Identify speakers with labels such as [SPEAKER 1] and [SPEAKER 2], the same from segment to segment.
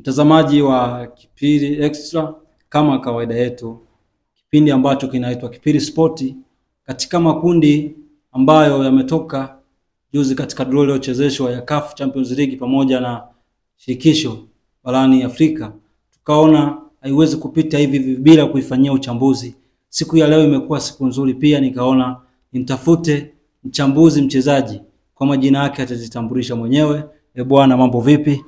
[SPEAKER 1] Mtazamaji wa Kipili Extra, kama kawaida yetu, kipindi ambacho kinaitwa Kipili Sport, katika makundi ambayo yametoka juzi katika draw iliyochezeshwa ya CAF Champions League pamoja na shirikisho barani Afrika, tukaona haiwezi kupita hivi bila kuifanyia uchambuzi. Siku ya leo imekuwa siku nzuri, pia nikaona nimtafute mchambuzi mchezaji, kwa majina yake atajitambulisha mwenyewe. Bwana, mambo vipi?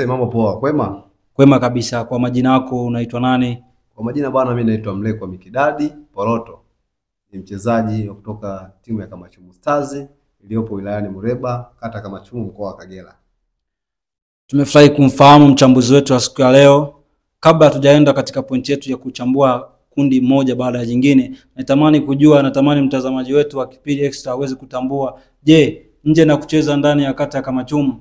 [SPEAKER 2] Mambo poa. Kwema?
[SPEAKER 1] Kwema kabisa. Kwa majina yako unaitwa nani?
[SPEAKER 2] Kwa majina bwana, mimi naitwa Mlekwa Mikidadi Poroto. Ni mchezaji kutoka timu ya Kamachumu Stars iliyopo wilayani Mureba, kata Kamachumu, mkoa wa Kagera.
[SPEAKER 1] Tumefurahi kumfahamu mchambuzi wetu wa siku ya leo. Kabla hatujaenda katika pointi yetu ya kuchambua kundi moja baada ya jingine, natamani mtazamaji wetu wa Kipili Extra aweze kutambua, nje na kucheza ndani ya kata ya Kamachumu,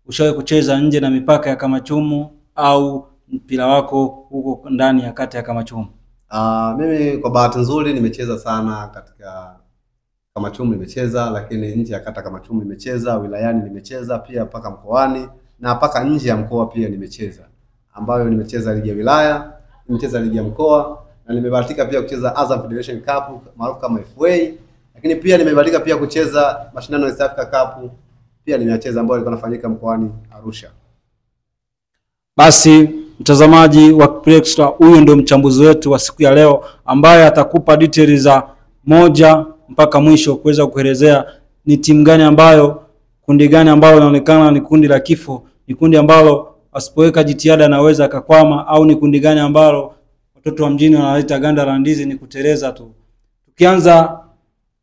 [SPEAKER 1] ushawahi kucheza nje na mipaka ya Kamachumu au mpira wako huko ndani ya kata ya Kamachumu?
[SPEAKER 2] Mimi kwa bahati nzuri nimecheza sana katika Kamachumu, nimecheza, lakini nje ya kata Kamachumu nimecheza, wilayani nimecheza, pia paka mkoani na paka nje ya mkoa pia nimecheza, ambayo nimecheza ligi ya wilaya, nimecheza ligi ya mkoa, na nimebahatika pia kucheza Azam Federation Cup maarufu kama FA, lakini pia nimebahatika pia kucheza mashindano ya East Africa Cup, pia nimecheza ambayo ilikuwa inafanyika mkoani Arusha.
[SPEAKER 1] Basi mtazamaji wa Kipili Extra, huyu ndio mchambuzi wetu wa siku ya leo, ambaye atakupa details za moja mpaka mwisho kuweza kuelezea ni timu gani ambayo, kundi gani ambalo linaonekana ni kundi la kifo, ni kundi ambalo asipoweka jitihada anaweza akakwama, au ni kundi gani ambalo watoto wa mjini wanaleta ganda la ndizi ni kuteleza tu. Tukianza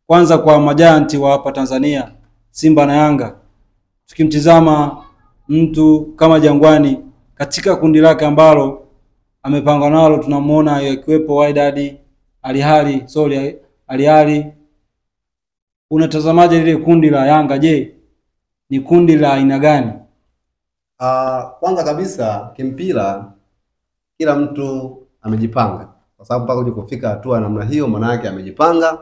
[SPEAKER 1] kwanza kwa majianti wa hapa Tanzania, Simba na Yanga, tukimtizama mtu kama Jangwani katika kundi lake ambalo amepangwa nalo, tunamuona yakiwepo Wydad, Al-Ahly. Unatazamaje lile kundi la Yanga? Ni kundi la aina gani?
[SPEAKER 2] Kwanza kabisa kimpira kila mtu amejipanga, kwa sababu mpaka uje kufika hatua namna hiyo, maana yake amejipanga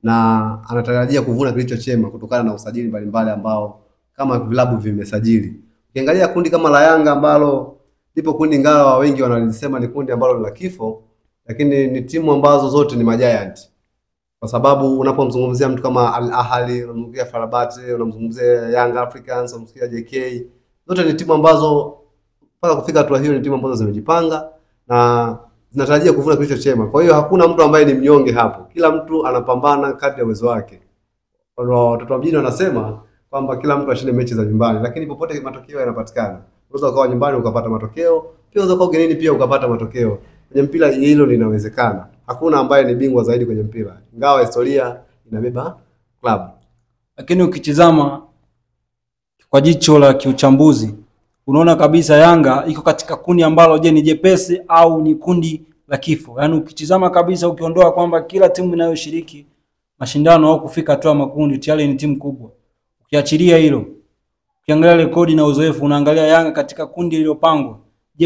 [SPEAKER 2] na anatarajia kuvuna kilicho chema kutokana na usajili mbalimbali ambao kama vilabu vimesajili. Ukiangalia kundi kama la Yanga ambalo lipo kundi, ingawa wengi wanalisema ni kundi ambalo la kifo, lakini ni timu ambazo zote ni majiant. Kwa sababu unapomzungumzia mtu kama Al-Ahly, unamzungumzia FAR Rabat, unamzungumzia Young Africans, unamzungumzia JK, zote ni timu ambazo mpaka kufika hatua hiyo ni timu ambazo zimejipanga na zinatarajia kuvuna kilicho chema. Kwa hiyo hakuna mtu ambaye ni mnyonge hapo. Kila mtu anapambana kadri ya uwezo wake. Watoto wa mjini wanasema kwamba kila mtu ashinde mechi za nyumbani, lakini popote matokeo yanapatikana. Unaweza ukawa nyumbani ukapata matokeo, pia unaweza ukawa ugenini pia ukapata matokeo. Kwenye mpira hilo linawezekana. Hakuna ambaye ni bingwa zaidi kwenye mpira, ingawa historia inabeba club.
[SPEAKER 1] Lakini ukitizama kwa jicho la kiuchambuzi, unaona kabisa Yanga iko katika kundi ambalo ni jepesi au ni kundi la kifo. Yaani ukitizama kabisa, ukiondoa kwamba kila timu inayoshiriki mashindano au kufika hatua makundi tayari ni timu kubwa, ukiachilia hilo, ukiangalia rekodi na uzoefu, unaangalia Yanga katika kundi lililopangwa,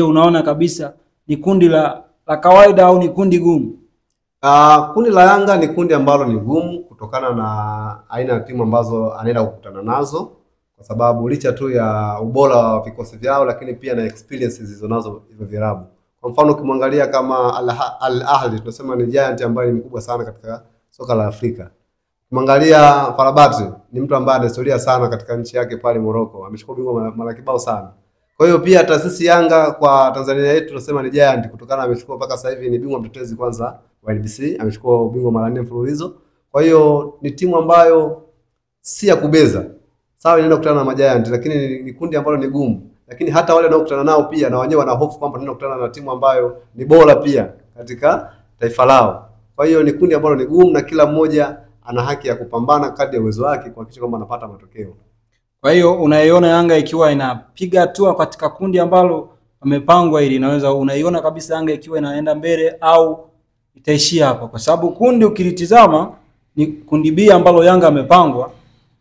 [SPEAKER 1] unaona kabisa ni kundi la kawaida au ni kundi gumu?
[SPEAKER 2] Kundi la Yanga ni kundi ambalo ni gumu kutokana na aina ya timu ambazo anaenda kukutana nazo, kwa sababu licha tu ya ubora wa vikosi vyao, lakini pia na experience zilizonazo hivyo vilabu. Kwa mfano ukimwangalia kama Al-Ahly, tunasema ni giant ambaye ni mkubwa sana katika soka la Afrika. Ukimwangalia FAR Rabat, ni mtu ambaye ana historia sana katika nchi yake pale Morocco, amechukua ubingwa mara kibao sana. Kwa hiyo pia taasisi Yanga kwa Tanzania yetu tunasema ni giant kutokana amechukua mpaka sasa hivi ni bingwa mtetezi kwanza wa NBC, amechukua ubingwa mara 4 mfululizo. Kwa hiyo ni timu ambayo si ya kubeza. Sawa, inaenda kukutana na majiant, lakini ni kundi ambalo ni gumu. Lakini hata wale wanaokutana nao pia na wenyewe wana hofu kwamba tunaenda kukutana na timu ambayo ni bora pia katika taifa lao. Kwa hiyo ni kundi ambalo ni gumu na kila mmoja ana haki ya kupambana kadri ya uwezo wake kuhakikisha kwamba anapata matokeo.
[SPEAKER 1] Kwa hiyo unaiona Yanga ikiwa inapiga hatua katika kundi ambalo wamepangwa, ili unaiona kabisa Yanga ikiwa inaenda mbele au itaishia hapa? Kwa sababu kundi ukilitizama ni kundi B ambalo Yanga amepangwa,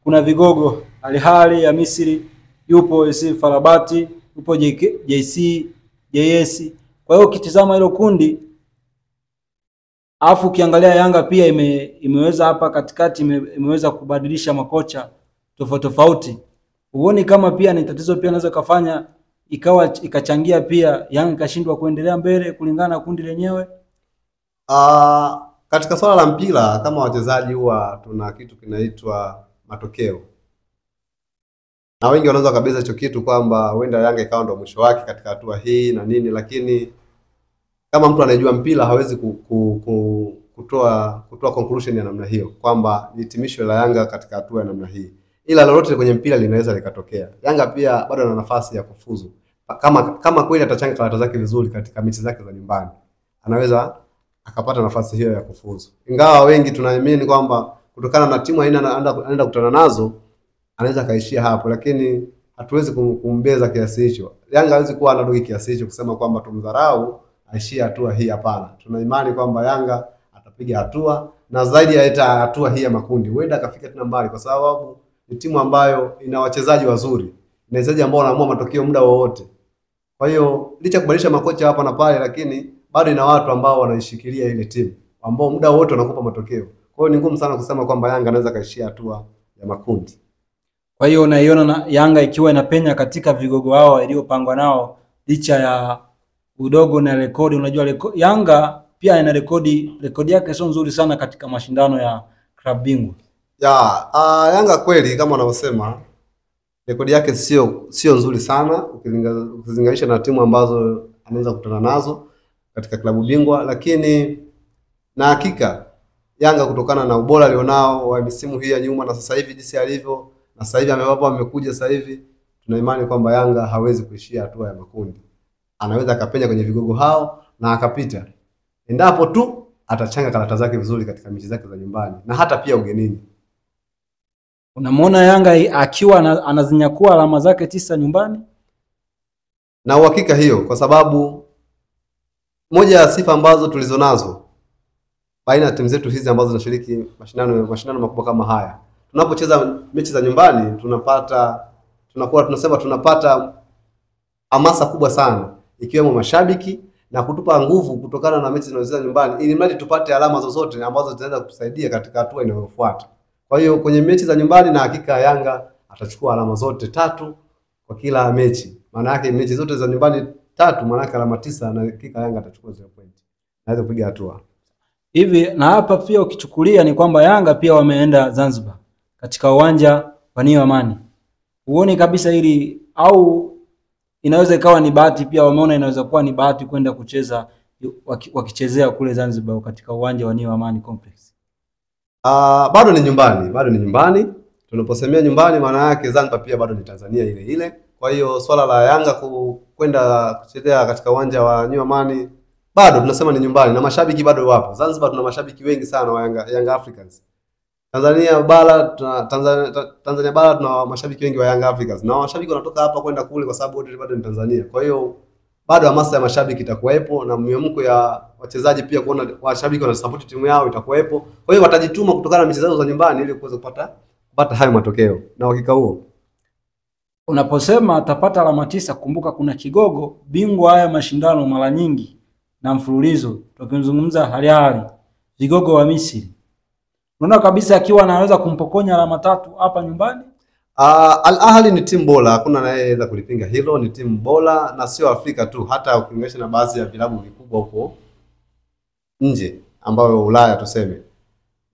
[SPEAKER 1] kuna vigogo Al-Ahly ya Misri, yupo FAR Rabat, yupo JC, JS. Kwa hiyo ukitizama hilo kundi, afu ukiangalia Yanga pia imeweza hapa katikati imeweza kubadilisha makocha tofauti. Uone kama pia ni tatizo pia naweza kufanya ikachangia pia Yanga ikashindwa kuendelea mbele kulingana na kundi lenyewe?
[SPEAKER 2] Katika swala la mpira kama wachezaji huwa tuna kitu kinaitwa matokeo. Na wengi wanaweza kabisa hicho kitu kwamba huenda Yanga ikawa ndo mwisho wake katika hatua hii na nini, lakini kama mtu anajua mpira hawezi kutoa conclusion ya namna hiyo kwamba hitimisho la Yanga katika hatua ya namna hii. Ila lolote kwenye mpira linaweza likatokea. Yanga pia bado ana nafasi ya kufuzu. Kama kweli atachanga karata zake vizuri katika mechi zake za nyumbani, anaweza akapata nafasi hiyo ya kufuzu. Ingawa wengi tunaamini kwamba kutokana na timu anaenda kukutana nazo anaweza kaishia hapo, lakini hatuwezi kumbeza kiasi hicho. Yanga hawezi kuwa anadogi kiasi hicho kusema kwamba tumdharau aishie hatua hii, hapana. Tuna imani kwamba Yanga atapiga hatua na zaidi ya hatua hii ya makundi. Huenda akafika tena mbali kwa sababu ni timu ambayo ina wachezaji wazuri. Ina wachezaji ambao wanaamua matokeo muda wowote. Kwa hiyo licha kubadilisha makocha hapa na pale, lakini bado ina watu ambao wanaishikilia ile timu ambao muda wote wanakupa matokeo. Kwa hiyo ni ngumu sana kusema kwamba Yanga anaweza kaishia hatua ya makundi.
[SPEAKER 1] Kwa hiyo unaiona na Yanga ikiwa inapenya katika vigogo wao iliyopangwa nao licha ya udogo na rekodi. Unajua Yanga pia ina rekodi yake sio nzuri sana katika mashindano ya klabu bingwa.
[SPEAKER 2] Yanga kweli kama wanavyosema rekodi yake sio nzuri sana ukilinganisha na timu ambazo anaweza kukutana nazo katika klabu bingwa, lakini na hakika Yanga kutokana na ubora alionao wa misimu hii ya nyuma na sasa hivi jinsi alivyo na sasa hivi amekuja sasa hivi, tuna imani kwamba Yanga hawezi kuishia hatua ya makundi. Anaweza akapenya kwenye vigogo hao na akapita endapo tu atachanga karata zake vizuri katika mechi zake za nyumbani na hata pia ugenini.
[SPEAKER 1] Unamwona Yanga akiwa anazinyakua alama zake 9 nyumbani?
[SPEAKER 2] Na uhakika hiyo, kwa sababu moja ya sifa ambazo tulizonazo baina ya timu zetu hizi ambazo zinashiriki mashindano makubwa kama haya, tunapocheza mechi za nyumbani tunapata hamasa kubwa sana ikiwemo mashabiki na kutupa nguvu kutokana na mechi zinazocheza nyumbani, ili mradi tupate alama zozote ambazo zitaweza kutusaidia katika hatua inayofuata. Kwa hiyo kwenye mechi za nyumbani na hakika Yanga atachukua alama zote 3 kwa kila mechi. Maana yake mechi zote za nyumbani 3 maana yake alama 9 na hakika Yanga atachukua 0 point. Naweza kupiga hatua.
[SPEAKER 1] Hivi na hapa pia ukichukulia ni kwamba Yanga pia wameenda Zanzibar katika uwanja wa New Amani. Huoni kabisa hili au inaweza ikawa ni bahati pia, wameona inaweza kuwa ni bahati kwenda kucheza wakichezea kule Zanzibar katika uwanja wa New Amani Complex?
[SPEAKER 2] Bado ni nyumbani. Tunaposemea nyumbani maana yake Zanzibar pia bado ni Tanzania ile. Kwa hiyo swala la Yanga kwenda kuchezea katika uwanja wa New Amani bado tunasema ni nyumbani na mashabiki bado wapo. Zanzibar tuna mashabiki wengi sana wa Young Africans. Tanzania bara tuna mashabiki wengi wa Young Africans. Na mashabiki wanatoka hapa kwenda kule kwa sababu wote bado ni Tanzania. Kwa hiyo bado hamasa ya mashabiki itakuwepo na miamko ya wachezaji pia kuona washabiki wanasupport timu yao itakuwepo. Kwa hiyo watajituma kutokana na mechi zao za nyumbani ili kuweza kupata hayo matokeo. Na hakika huo.
[SPEAKER 1] Unaposema atapata alama 9, kumbuka kuna kigogo bingwa haya mashindano mara nyingi na mfululizo. Tukizungumza Al vigogo wa Misri. Unaona kabisa akiwa anaweza kumpokonya alama 3 hapa nyumbani?
[SPEAKER 2] Al Ahly ni timu bora, hakuna anayeweza kulipinga hilo. Ni timu bora na sio Afrika tu, hata ukilinganisha na baadhi ya vilabu vikubwa huko nje ambayo Ulaya tuseme.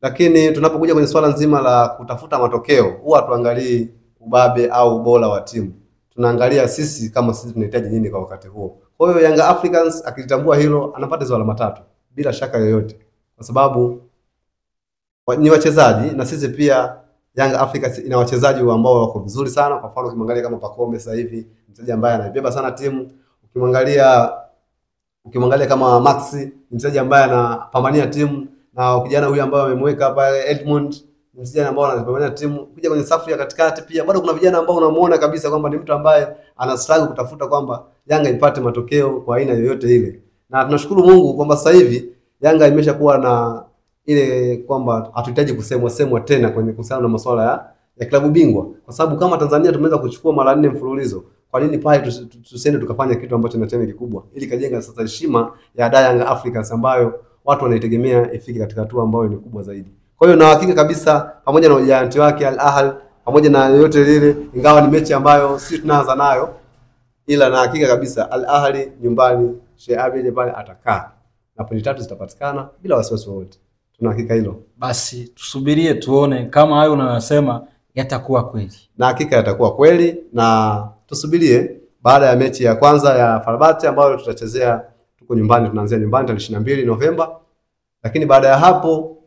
[SPEAKER 2] Lakini tunapokuja kwenye swala nzima la kutafuta matokeo, huwa tuangalie ubabe au ubora wa timu. Tunaangalia sisi kama sisi tunahitaji nini kwa wakati huo. Kwa hiyo Young Africans akitambua hilo anapata hizo alama 3 bila shaka yoyote, kwa sababu ni wachezaji na sisi pia Young Africans ina wachezaji ambao wako vizuri sana. Kwa mfano ukimwangalia kama Pacome sasa hivi mchezaji ambaye anaibeba sana timu. Ukimwangalia kama Maxi mchezaji ambaye anapambania timu, na kijana huyu ambaye amemweka hapa Edmund mchezaji ambaye anapambania timu. Kuja kwenye safu ya katikati pia bado kuna vijana ambao unamuona kabisa kwamba ni mtu ambaye ana struggle kutafuta kwamba Yanga ipate matokeo kwa aina yoyote ile. Na tunashukuru Mungu kwamba sasa hivi Yanga imeshakuwa na ile kwamba hatuhitaji kusemwa tena kwenye kuhusiana na masuala ya klabu bingwa, kwa sababu kama Tanzania tumeweza kuchukua mara 4 mfululizo, kwa nini pale tusende tukafanya kitu ambacho ni tena kikubwa ili kajenga sasa heshima ya Young Africans ambayo watu wanaitegemea ifike katika hatua ambayo ni kubwa zaidi. Kwa hiyo na hakika kabisa pamoja na ujanti wake Al Ahly pamoja na yote lile, ingawa ni mechi ambayo sisi tunaanza nayo, ila na hakika kabisa Al Ahly nyumbani Sheikh Abeid pale atakaa na pointi 3 zitapatikana bila wasiwasi wote. Tuna hakika hilo.
[SPEAKER 1] Basi tusubirie tuone kama hayo unayosema yatakuwa kweli.
[SPEAKER 2] Na hakika yatakuwa kweli, na tusubirie baada ya mechi ya kwanza ya FAR Rabat ambayo tutachezea, tuko nyumbani, tunaanzia nyumbani tarehe 22 Novemba. Lakini baada ya hapo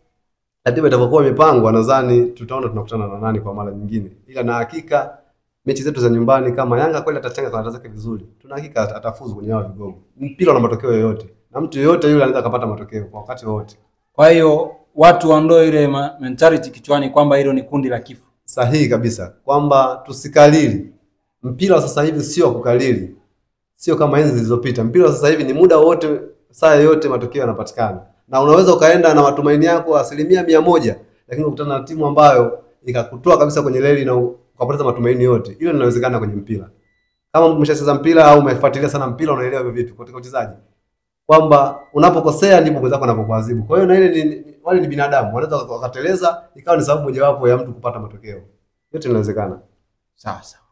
[SPEAKER 2] ratiba itakuwa imepangwa, nadhani tutaona tunakutana na nani kwa mara nyingine. Ila na hakika mechi zetu za nyumbani, kama Yanga kweli atachanga karata zake vizuri, tuna hakika atafuzu kwenye hao vigogo. Mpira una matokeo yoyote, na mtu yoyote yule anaweza kupata matokeo kwa wakati wote.
[SPEAKER 1] Kwa hiyo watu waondoe ile mentality kichwani kwamba hilo ni kundi la kifo.
[SPEAKER 2] Sahihi kabisa, kwamba tusikalili. Mpira sasa hivi sio kukalili. Sio kama enzi zilizopita. Mpira sasa hivi ni muda wote, saa yote matokeo yanapatikana. Na unaweza ukaenda na matumaini yako 100%, lakini ukutana na timu ambayo ikakutoa kabisa kwenye reli na ukapoteza matumaini yote. Hilo linawezekana kwenye mpira. Kama mtu umeshacheza mpira au umefuatilia sana mpira, unaelewa hivyo vitu katika uchezaji. Kwamba unapokosea ndipo mwenzako anapokuadhibu. Kwa hiyo na ile wale ni binadamu, wanaweza wakateleza, ikawa ni sababu mojawapo ya mtu kupata matokeo. Yote inawezekana.
[SPEAKER 1] Sawa sawa.